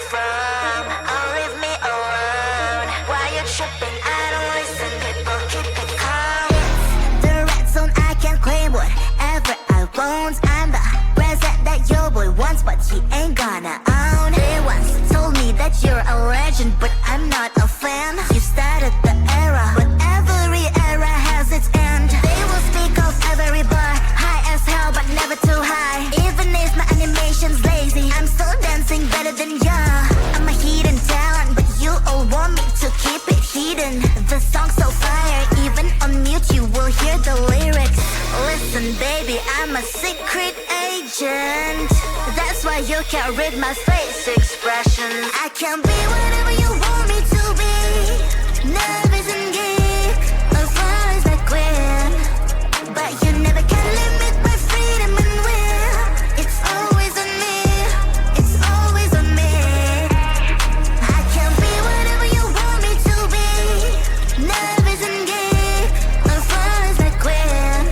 from, or leave me alone. Why you tripping? I don't listen, people keep it calm. It's the red zone, I can claim whatever I want. I'm the present that your boy wants, but he ain't gonna own. They once told me that you're a legend, but I'm not a fan. You started the era, but every era has its end. They will speak of every bar, high as hell, but never too high. Even if my animation's lazy, I'm still dancing better than ya. I'm a hidden talent, but you all want me to keep it hidden. The song's so fire, even on mute you will hear the lyrics. Listen baby, I'm a secret agent. That's why you can't read my face expression. I can be whatever you want me to be. Nervous and geek, as far as I queen. But you never can limit my freedom and will. It's always on me, it's always on me. I can be whatever you want me to be. Nervous and geek, as far as I queen.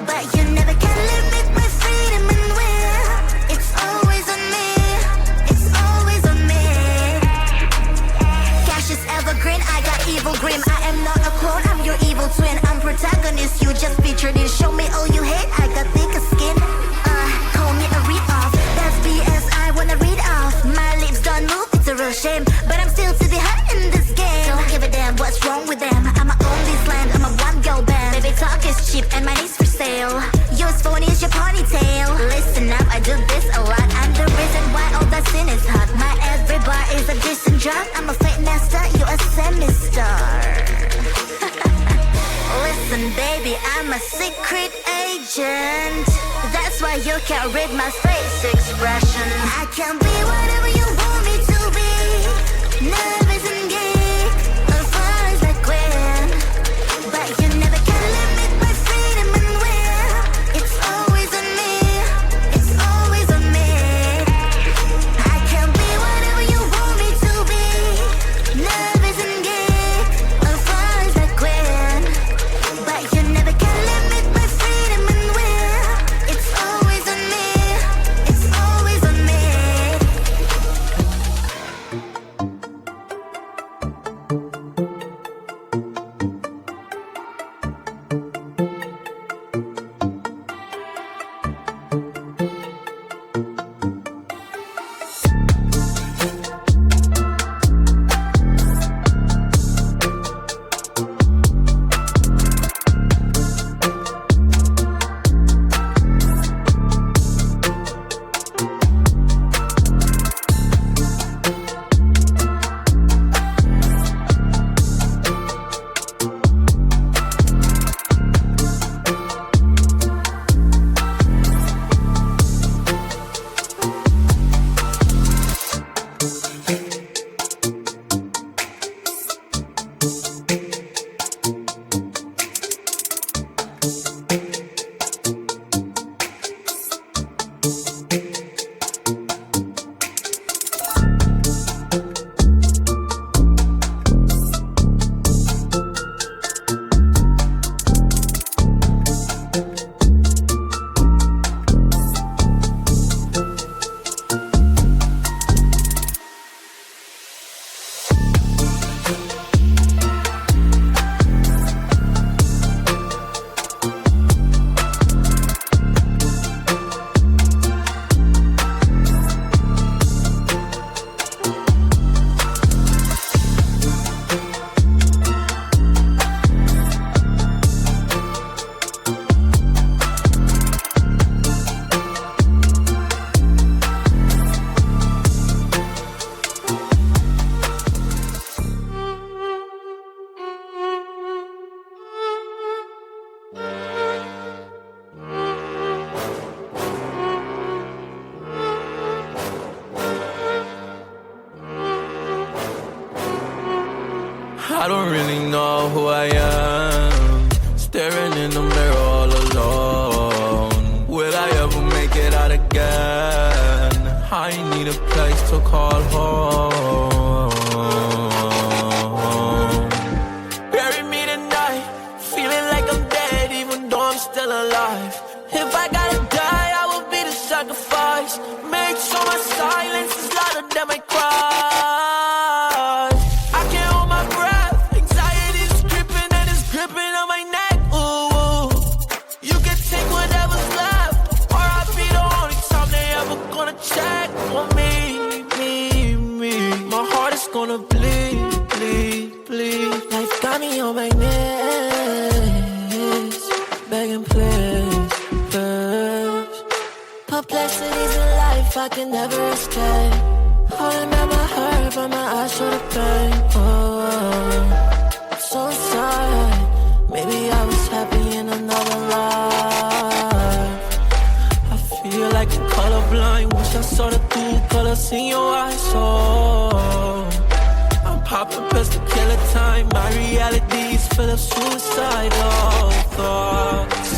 But you never can limit my freedom and will. It's always on me, it's always on me. Cash is evergreen, I got evil grim. I am not a clone, I'm your evil twin. I'm protagonist, you just featured in. Show me all you hate, I got thicker skin. Call me a read-off, that's BS, I wanna read off. My lips don't move, it's a real shame, but I'm still to be hot in this game. Don't give a damn what's wrong with them. I'ma own this land, I'm a one-girl band. Baby talk is cheap and money's for sale. Yours phone is your ponytail. Listen up, I do this a lot. I'm the reason why all that sin is hot. My every bar is a decent drop. I'm a fake master, you a semi-star. Listen baby, I'm a secret agent. That's why you can't read my face expression. I can be whatever you want me to be. Nervous and geek, as far as I queen. But you never can limit my freedom and will. It's always on me, it's always on me. I can be whatever you want me to be. Nervous and geek, as far as I queen. But you never can limit my freedom and will. It's always on me, it's always on me. I don't really know who I am, staring in the mirror all alone. Will I ever make it out again? I need a place to call home. Bury me tonight, feeling like I'm dead even though I'm still alive. If I gotta die, I will be the sacrifice. Make sure my silence is louder than my cry. want me. My heart is gonna bleed. Life got me on my knees, begging please. Perplexities in life I can never escape. Holding back my heart, but my eyes show the pain. So inside, maybe I was happy in another life. I feel like I'm colorblind. Wish I saw the true colors in your eyes. So I'm popping pills to kill the time. My reality is full of suicidal thoughts.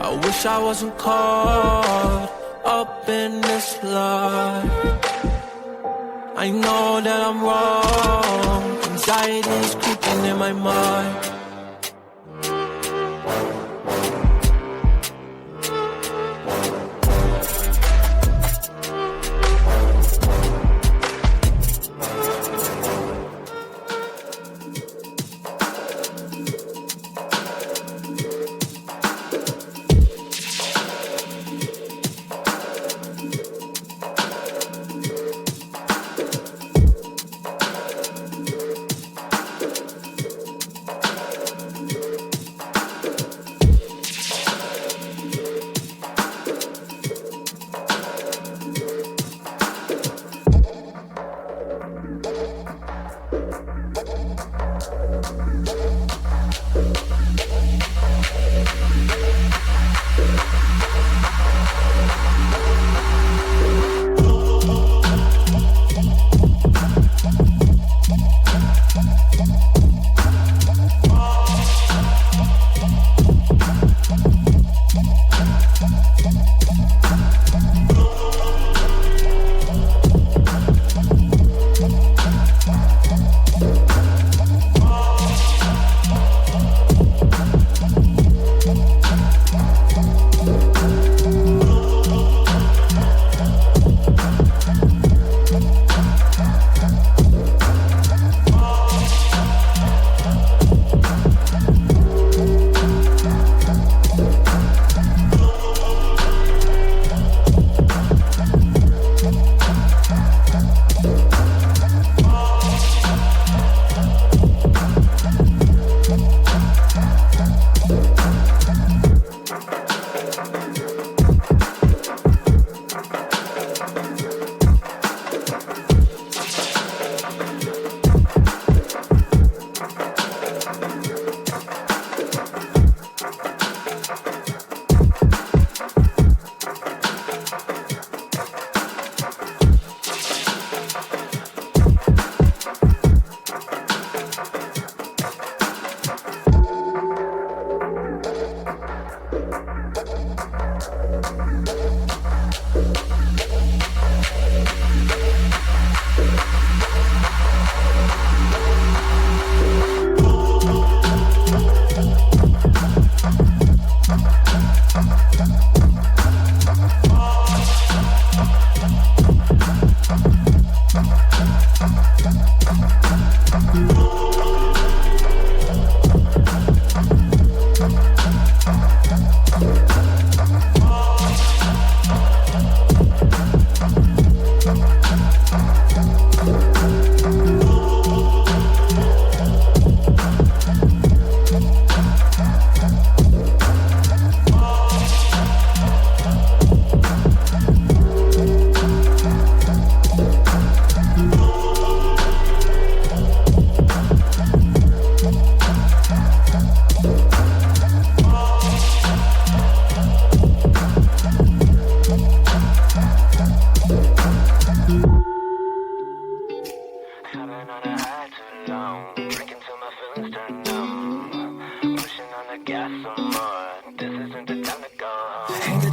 I wish I wasn't caught up in this lie. I know that I'm wrong. Anxiety is creeping in my mind.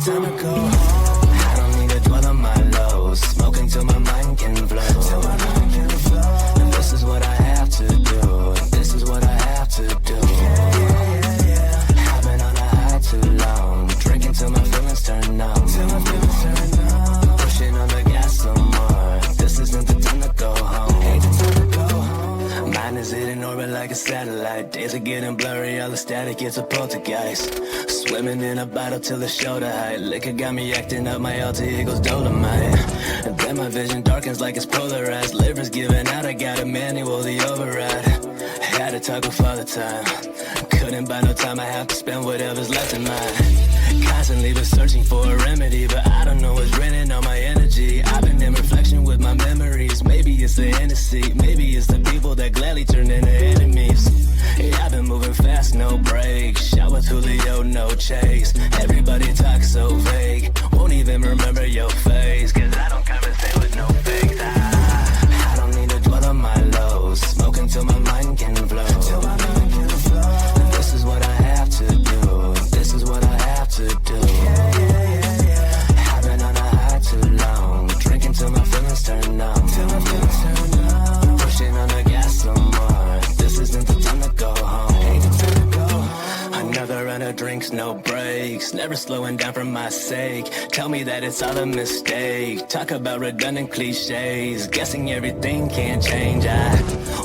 time to go home. I don't need to dwell on my lows. Smoking till my mind can flow. And this is what I have to do. This is what I have to do. I've been on a high too long. Drinking till my feelings turn numb. Pushing on the gas some more. This isn't the time to go home. Ain't the time to go home. Mine is in orbit like a satellite. Days are getting blurry, all the static is a poltergeist. Swimming in a bottle till the shoulder height. Liquor got me acting up, my alter ego's Dolomite. my vision darkens like it's polarized. Livers giving out, I got a manual, the override. Had to toggle father time. Couldn't buy no time, I have to spend whatever's left in mine. Constantly been searching for a remedy, but I don't know what's draining all my energy. I've been in reflection with my memories. Maybe it's the Hennessy, maybe it's the people that gladly turn into enemies. Yeah, I've been moving fast, no brakes. Shot with Julio, no chase. Everybody talks so vague, won't even remember your face. Cause I don't conversate with no fakes. I don't need to dwell on my lows. Smoke until my mind can flow. This is what I have to do. This is what I have to do. I've been on a high too long. Drinking till my feelings turn numb. Pushing on the gas some more. This isn't the time to go home. Another round of drinks, no breaks. Never slowing down for my sake. Tell me that it's all a mistake. Talk about redundant cliches. Guessing everything can't change.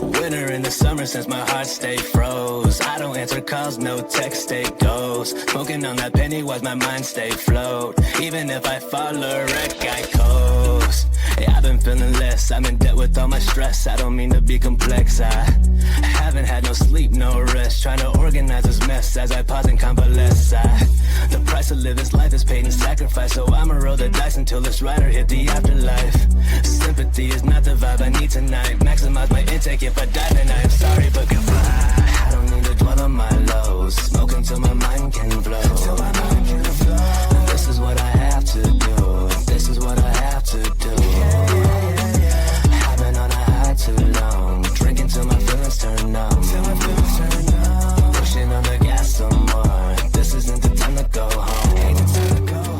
Winter in the summer since my heart stayed froze. I don't answer calls, no text, stay ghost. Smoking on that penny watch my mind stay float. Even if I fall a wreck, I coast. Yeah, I've been feeling less. I'm in debt with all my stress. I don't mean to be complex. I haven't had no sleep, no rest. Trying to organize this mess as I pause and convalesce. The price of living life is paid in sacrifice, so I'ma roll the dice until this rider hit the afterlife. Sympathy is not the vibe I need tonight. Maximize my intake. If I die, then I am sorry, but goodbye. I don't need to dwell on my lows. Smoke until my mind can flow. This is what I have to do. This is what I have to do. I've been on a high too long. Drinking till my feelings turn numb. Pushing on the gas some more. This isn't the time to go home. Ain't the time to go home.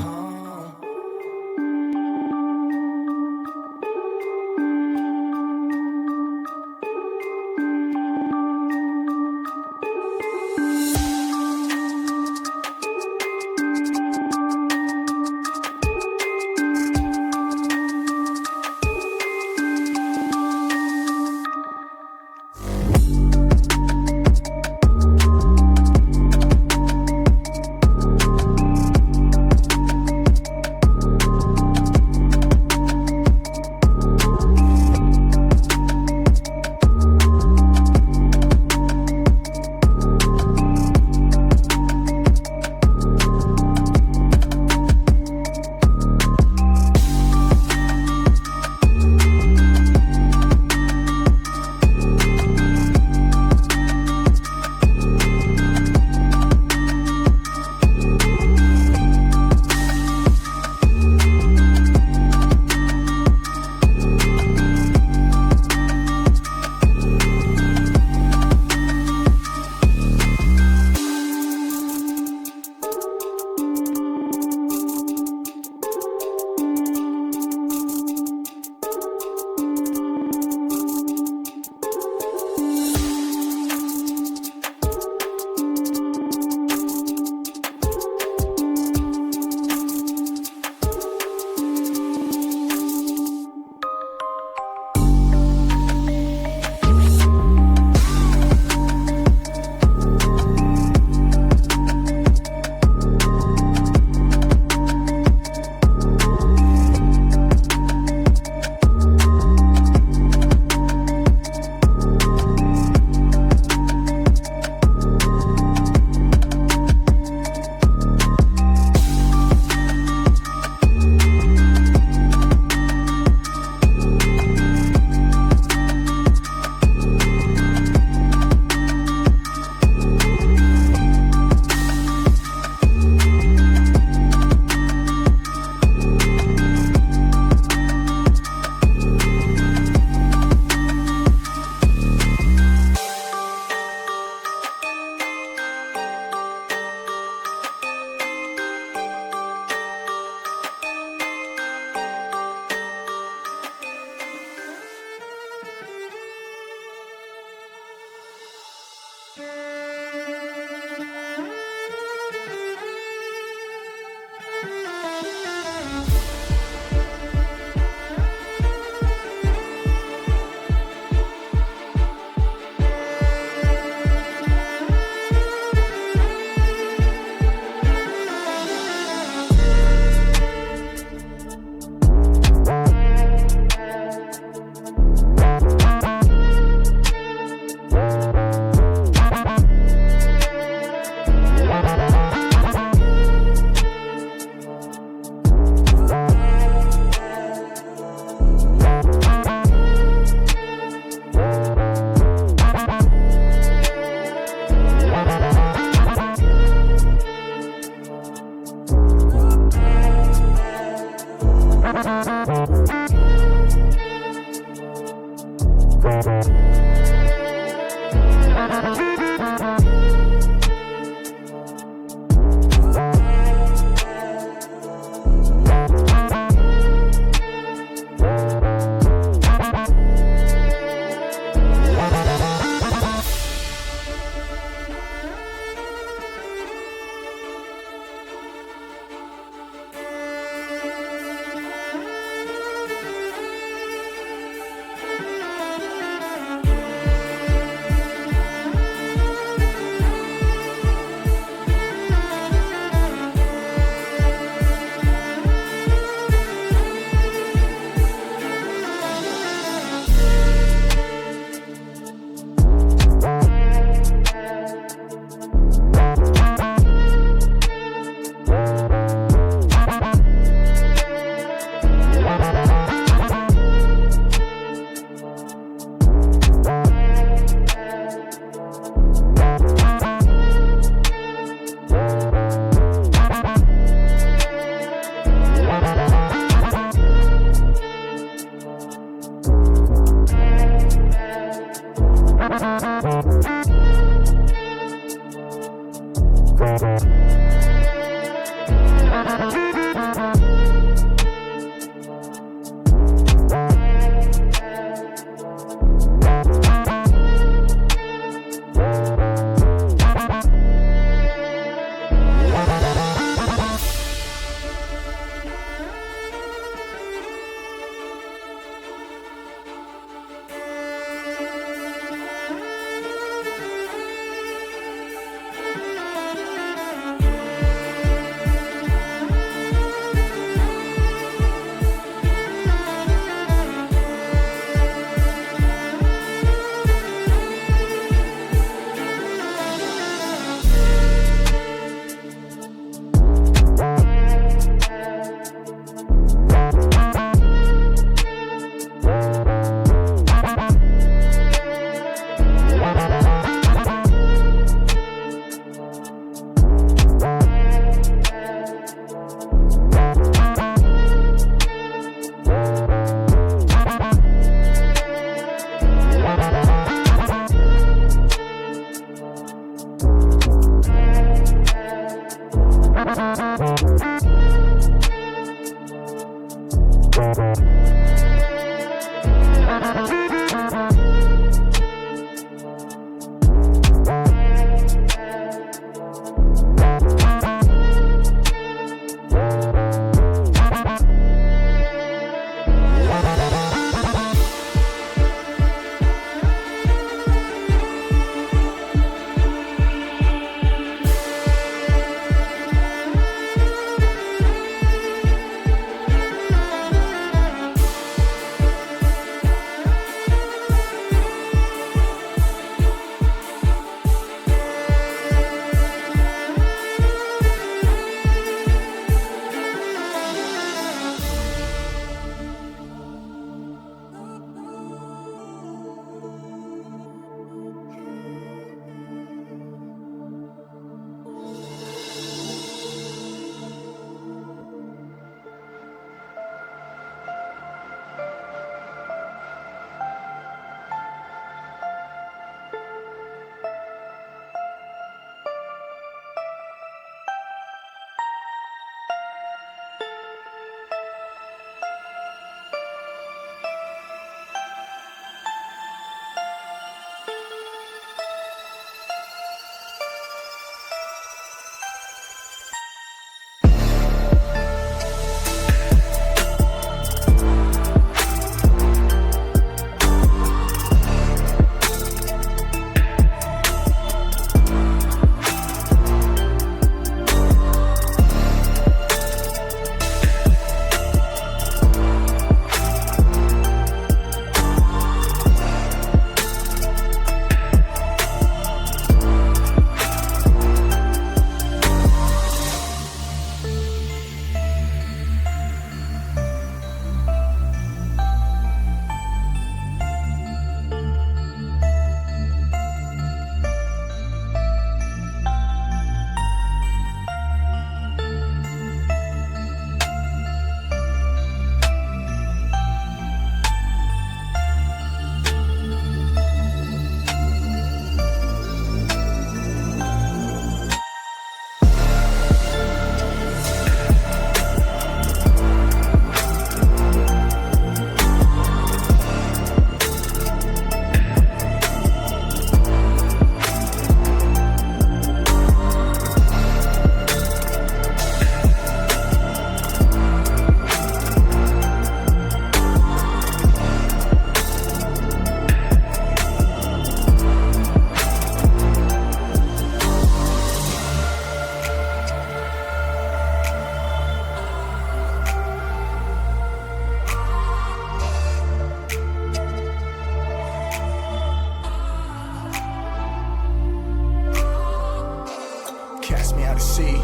Cast me out to sea,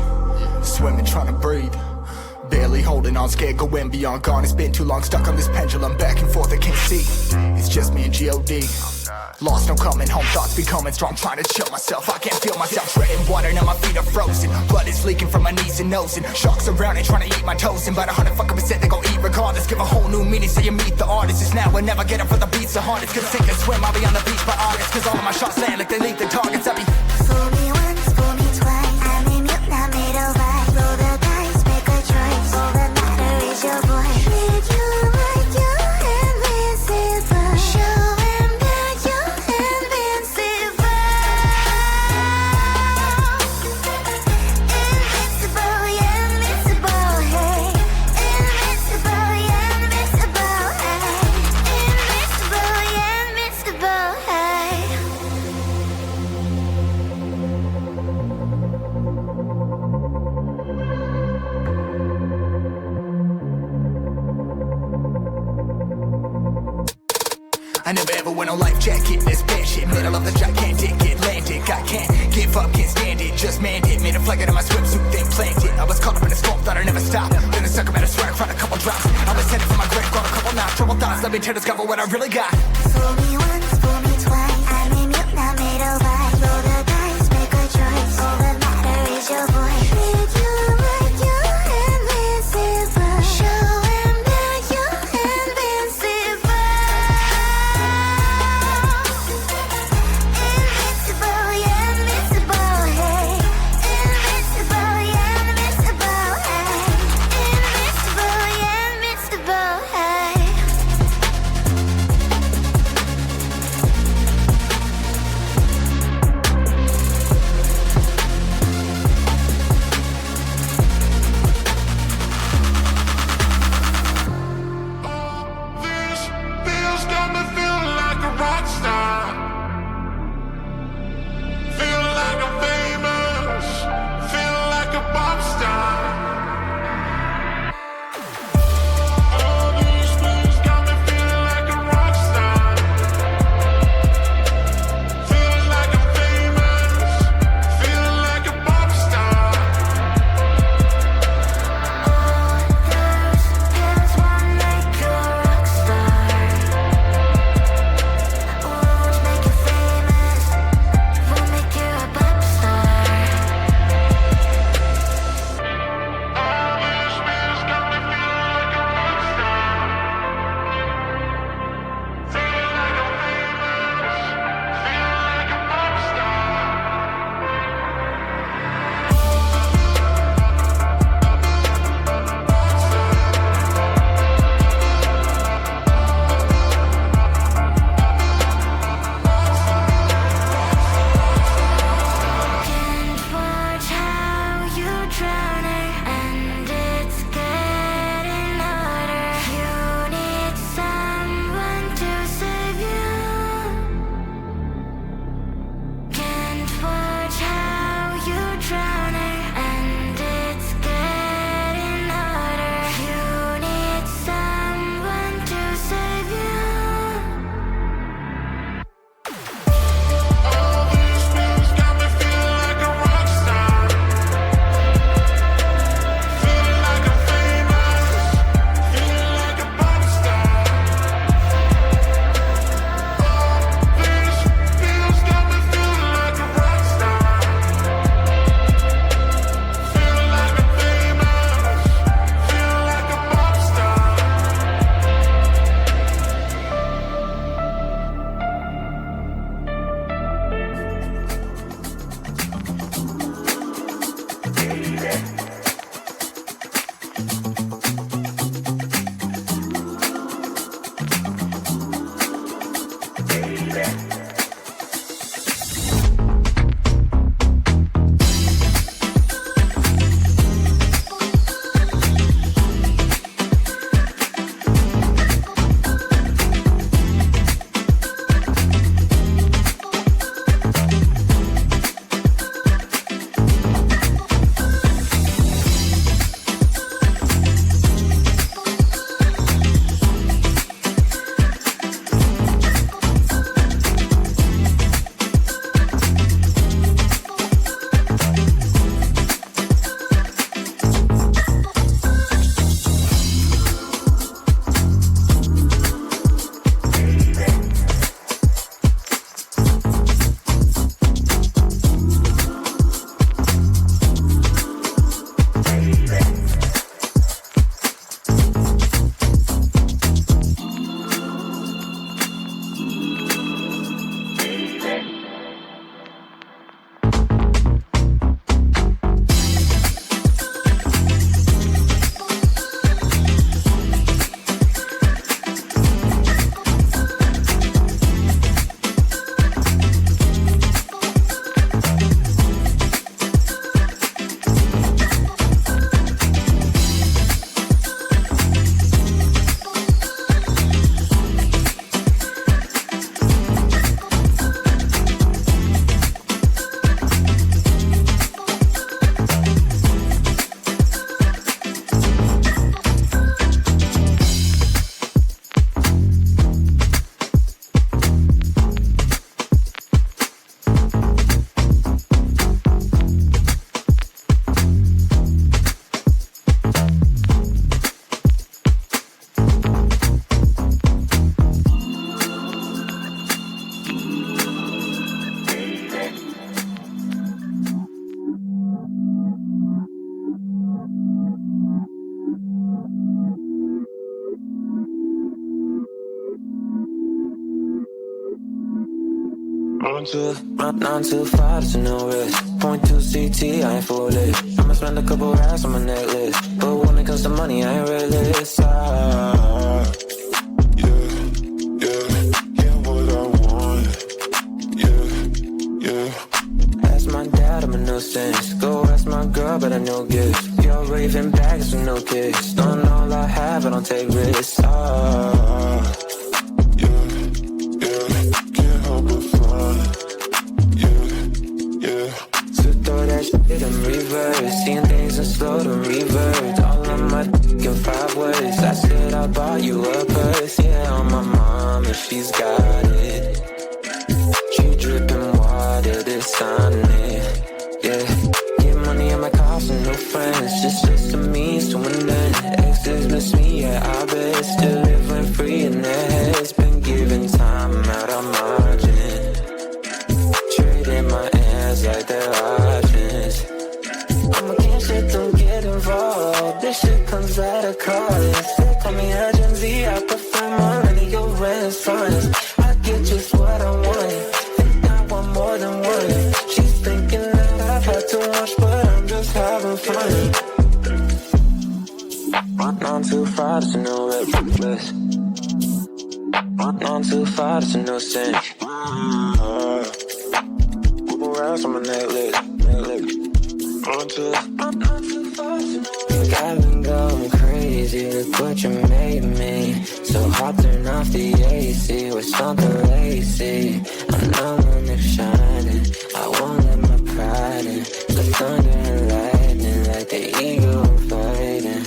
swimming, trying to breathe. barely holding on, scared going beyond, gone. It's been too long, stuck on this pendulum, back and forth, I can't see. It's just me and G.O.D. Lost, no coming home, thoughts becoming strong, trying to chill myself. I can't feel myself treading water, now my feet are frozen. Blood is leaking from my knees and nose, and sharks around and trying to eat my toes. And about 100% they gon' eat regardless. Give a whole new meaning so you meet the artist. It's now or never, get up for the beats the hardest. Cause sink and swim, I'll be on the beach by August. Cause all of my shots land like they lead the targets. I be fool me once, fool me twice. I may mute, not made of ice. Roll the dice, make a choice. All that matter is your voice. Treat you like you're invincible. Show him that you're invincible. Invincible, yeah, invincible, hey. Invincible, yeah, invincible, hey. Invincible, yeah, invincible, hey. I never ever went on life jacket, this bad shit. Middle of the gigantic Atlantic. I can't give up, can't stand it. Just manned it, made a flag out of my swimsuit, then planned it. I was caught up in a storm, thought I'd never stop. Then a sucker made a swear, found a couple drops. I was headed for my grave, got a couple knots. Trouble thoughts, let me to discover what I really got. Fool me once, fool me twice. I may mute, not made of ice. Roll the dice, make a choice. All that matter is your voice. Treat you like you're invincible. Show him that you're invincible. Invincible, yeah, invincible, hey. Invincible, yeah, invincible, hey. Invincible, yeah, invincible, hey. Not too far, there's no risk. Point 2 CT, I ain't foolish. I'ma spend a couple racks on my necklace, but when it comes to money, I ain't realist. Yeah, what I want. Yeah. Ask my dad, I'm a nuisance. Go ask my girl, but I know gifts. You're raving bags with no kicks. Don't know all I have, I don't take risks. In reverse, seeing things in slow to revert. All of my in 5 words. I said I bought you a purse, yeah, on my mom, and she's got it. She dripping water, this on it, yeah. Get money in my cost and no friends, just a means to an end. Exes miss me, yeah, I bet. Still living free in their heads. Been giving time out of margin, trading my hands like they're options. I'm against it, don't get involved. This shit comes at a cost. They call me a Gen Z, I prefer millennial renaissance. I get just what I want, think I want more than one. She's thinking that I've had too much, but I'm just having fun. Not too far, there's no reckless. Not too far, there's no sense. Couple rounds on my necklace. Think I've been going crazy, look what you made me. So hot, turn off the AC with something lazy. I'm numb when it's shining, I won't let my pride in. The thunder and lightning like the eagle fighting.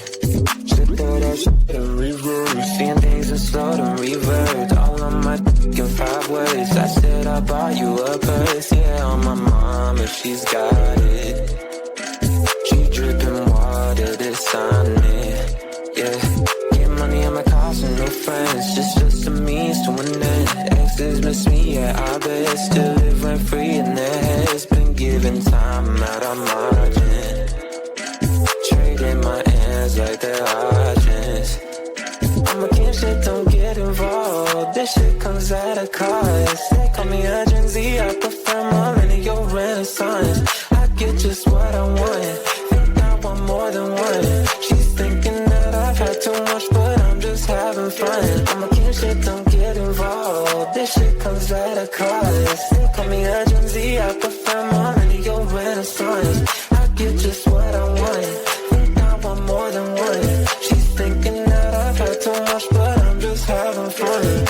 Slip through that shit in reverse, seeing things in slow to revert. All on my in 5 words. I said I bought you a purse, yeah, on my mom, and she's got it. Dripping water, this on it, yeah. Get money on my cost and no friends, just a means to an end. Exes miss me, yeah, I bet. Still living free in their heads. Been giving time out of margin, trading my hands like they're options. I'm against it, don't get involved. This shit comes at a cost. They call me a Gen Z, I prefer millennial renaissance. I get just what I want, more than one. She's thinking that I've had too much, but I'm just having fun. I'm against it, don't get involved. This shit comes at a cost. They call me a Gen Z, I prefer millennial renaissance. I get just what I want, think I want more than one. She's thinking that I've had too much, but I'm just having fun.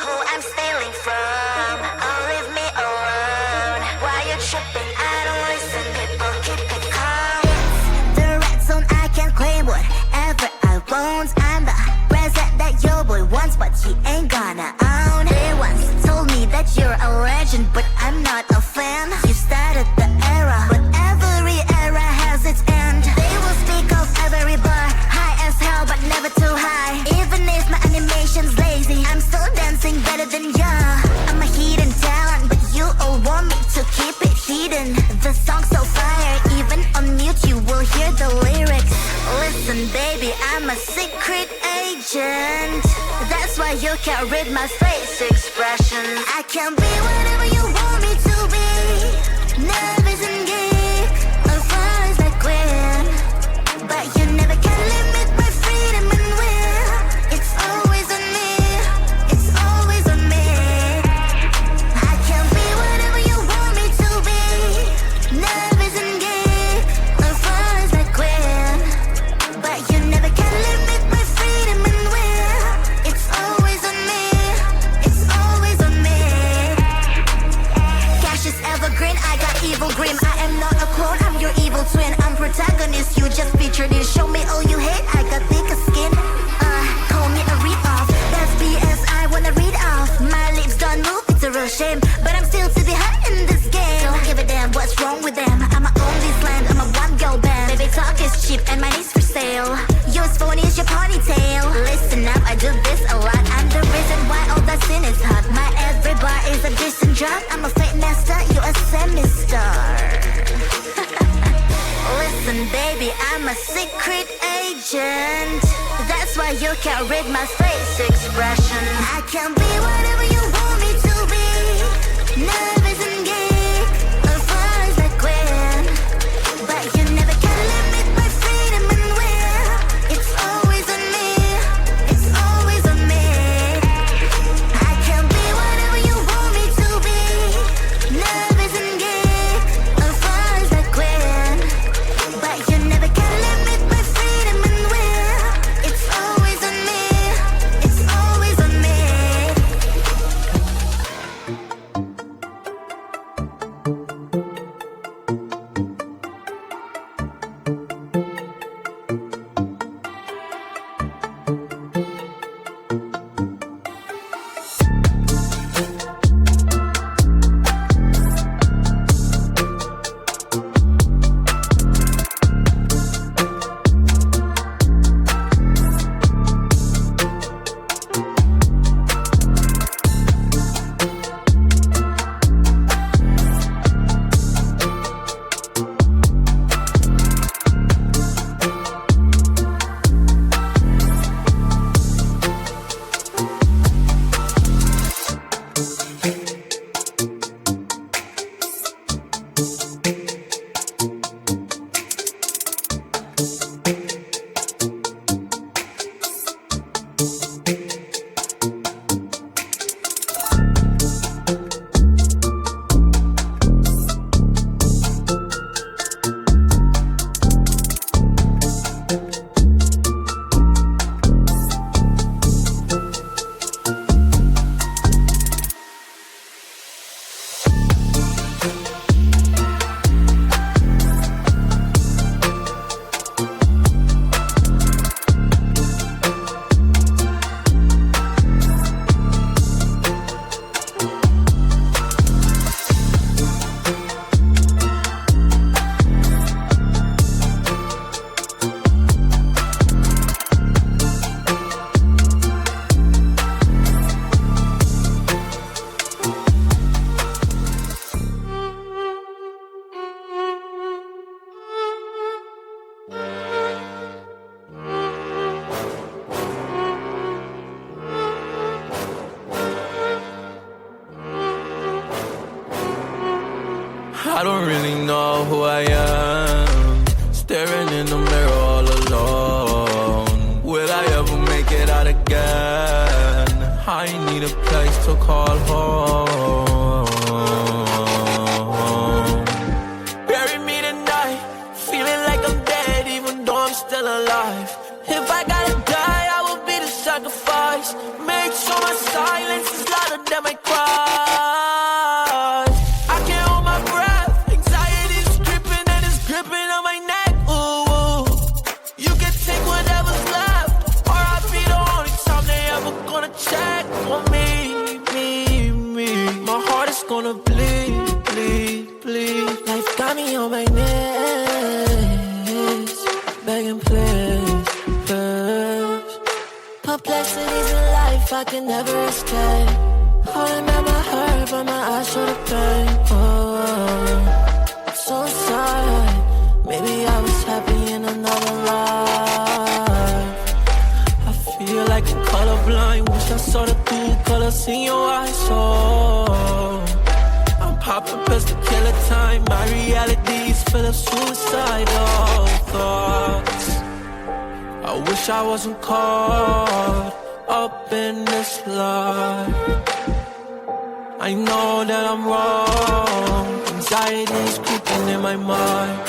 Who I'm stealing from, oh leave me alone. Why you tripping? I don't listen, people keep it calm. It's the red zone, I can claim whatever I want. I'm the present that your boy wants, but he ain't gonna own. They once told me that you're a legend, but I'm not a fan. You started the era, but every era has its end. They will speak of every bar, high as hell, but never too high. Even if my animation's lazy, I'm still dancing better than ya. I'm a hidden talent, but you all want me to keep it hidden. The song's so fire, even on mute you will hear the lyrics. Listen baby, I'm a secret agent. That's why you can't read my face expression. I can be whatever you want me to be. Nervous and geek, or flies like Gwen. But you never can limit my freedom and will. It's always on me, it's always on me. I can be whatever you want me to be. Nervous and geek, or flies like Gwen. But you never can limit my freedom and will. It's always on me, it's always on me. Cash is evergreen, I got evil grim. I am not a clone, I'm your evil twin. I'm protagonist, you just featured in. Show me all you hate, I got thicker skin. Call me a rip-off, that's BS I wanna read off. My lips don't move, it's a real shame, but I'm still to be hot in this game. Don't give a damn what's wrong with them, I'ma own this land, I'm a one-girl band. Baby talk is cheap and money's for sale. Yours phone is your ponytail. Listen up, I do this a lot, I'm the reason why all that sin is hot. My every bar is a decent drop, I'm a fake master, you a semi-star. Listen baby, I'm a secret agent. That's why why you can't read my face expression. I can be whatever you want me to be. Nervous and geek, as far as I can. But you never can limit my freedom and will. It's always on me, it's always on me. I can be whatever you want me to be. Nervous and geek, as far as I can. But you never can limit my freedom and will. It's always on me, it's always on me. I don't really know who I am. Staring in the mirror all alone. Will I ever make it out again? I need a place to call home. Bury me tonight, feeling like I'm dead even though I'm still alive. If I gotta die, I will be the sacrifice. Make sure my silence is louder than my cries. I can't hold my breath, anxiety's dripping and it's gripping on my neck. Ooh, you can take whatever's left, or I'll be the only time they ever gonna check on me. My heart is gonna bleed, bleed, bleed. Life got me on my knees, begging please, please. Perplexities in life I can never escape. Holding back my hurt, but my eyes show the pain. Oh, so sad. Maybe I was happy in another life. I feel like I'm colorblind. Wish I saw the true colors in your eyes. Oh, I'm popping pills to kill the time. My reality is full of suicidal thoughts. I wish I wasn't caught up in this life. I know that I'm wrong. Anxiety is creeping in my mind.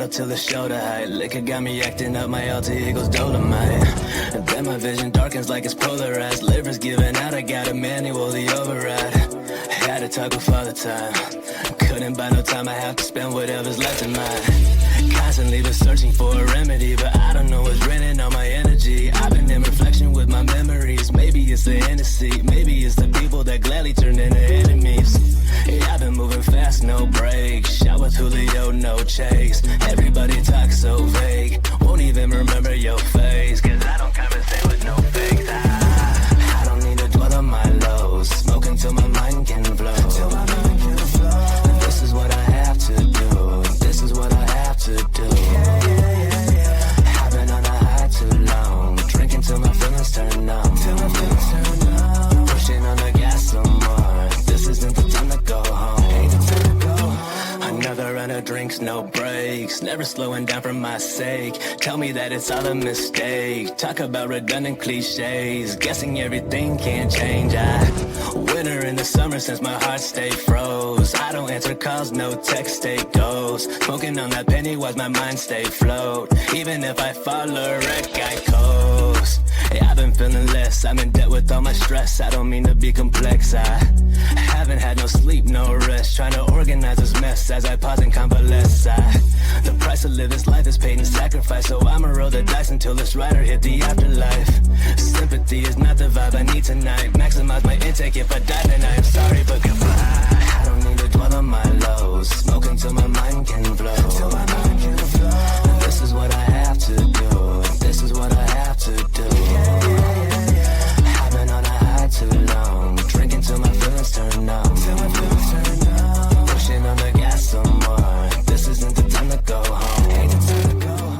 Till the shoulder height, liquor got me acting up. My alter ego's Dolomite. And then my vision darkens like it's polarized. Livers giving out, I got a manual, the override. Had to talk with Father Time. Couldn't buy no time, I have to spend whatever's left in mine. Constantly been searching for a remedy, but I don't know what's draining all my energy. I've been in reflection with my memories. Maybe it's the Hennessy, maybe it's the people that gladly turn into enemies. Yeah, I've been moving fast, no brakes. Shot with Julio, no chase. Everybody talks so vague, won't even remember your face. Cause I don't conversate with no fakes. I don't need to dwell on my lows. Smoke until my mind can flow. This is what I have to do. This is what I have to do. I've been on a high too long. Drinking till my feelings turn on. Pushing on the gas some more. This isn't the time to go home. Another round of drinks, no breaks. Never slowing down for my sake. Tell me that it's all a mistake. Talk about redundant cliches. Guessing everything can change. Winter in the summer since my heart stayed froze. I don't answer calls, no text, stay ghost. Smoking on that penny was my mind stay float. Even if I fall a wreck, I coast. Yeah, I've been feeling less. I'm in debt with all my stress. I don't mean to be complex. I haven't had no sleep, no rest. Trying to organize this mess as I pause and convalesce. The price of living life is paid in sacrifice, so I'ma roll the dice until this rider hit the afterlife. Sympathy is not the vibe I need tonight. Maximize my intake, if I die then I am sorry, but goodbye. I don't need to dwell on my lows. Smoke until my mind can flow. This is what I have to do. This is what I have to do. I've been on a high too long. Drinking till my feelings turn on. Pushing on the gas some more. This isn't the time to go home.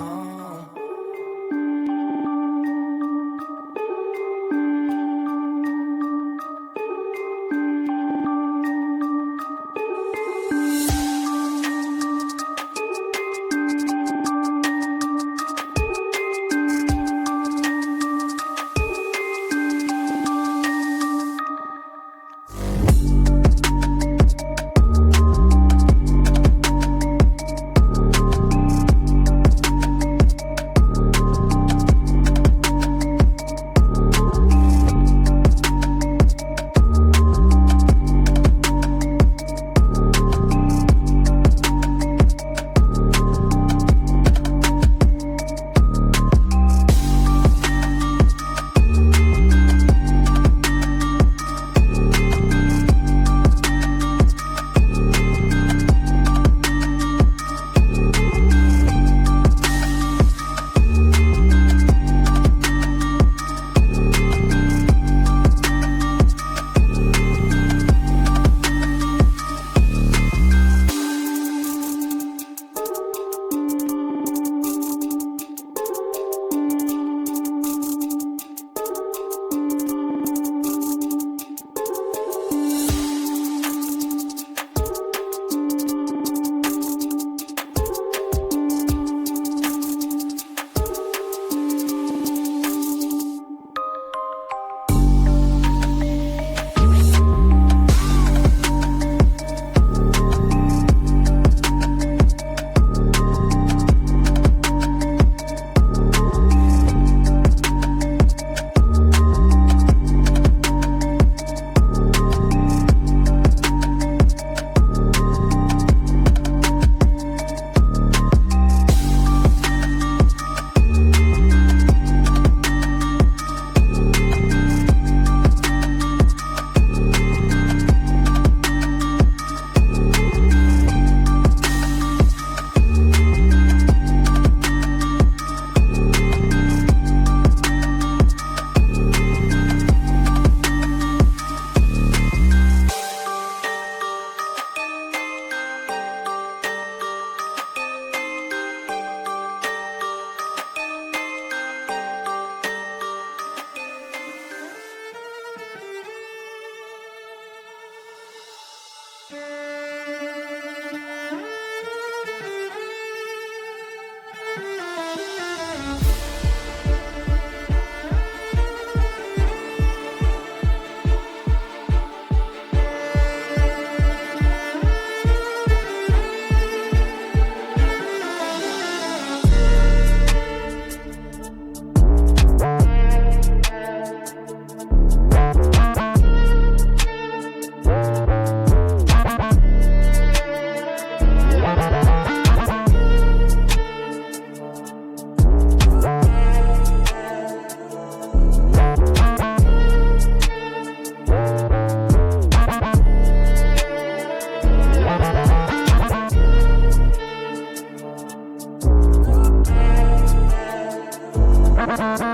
Bye.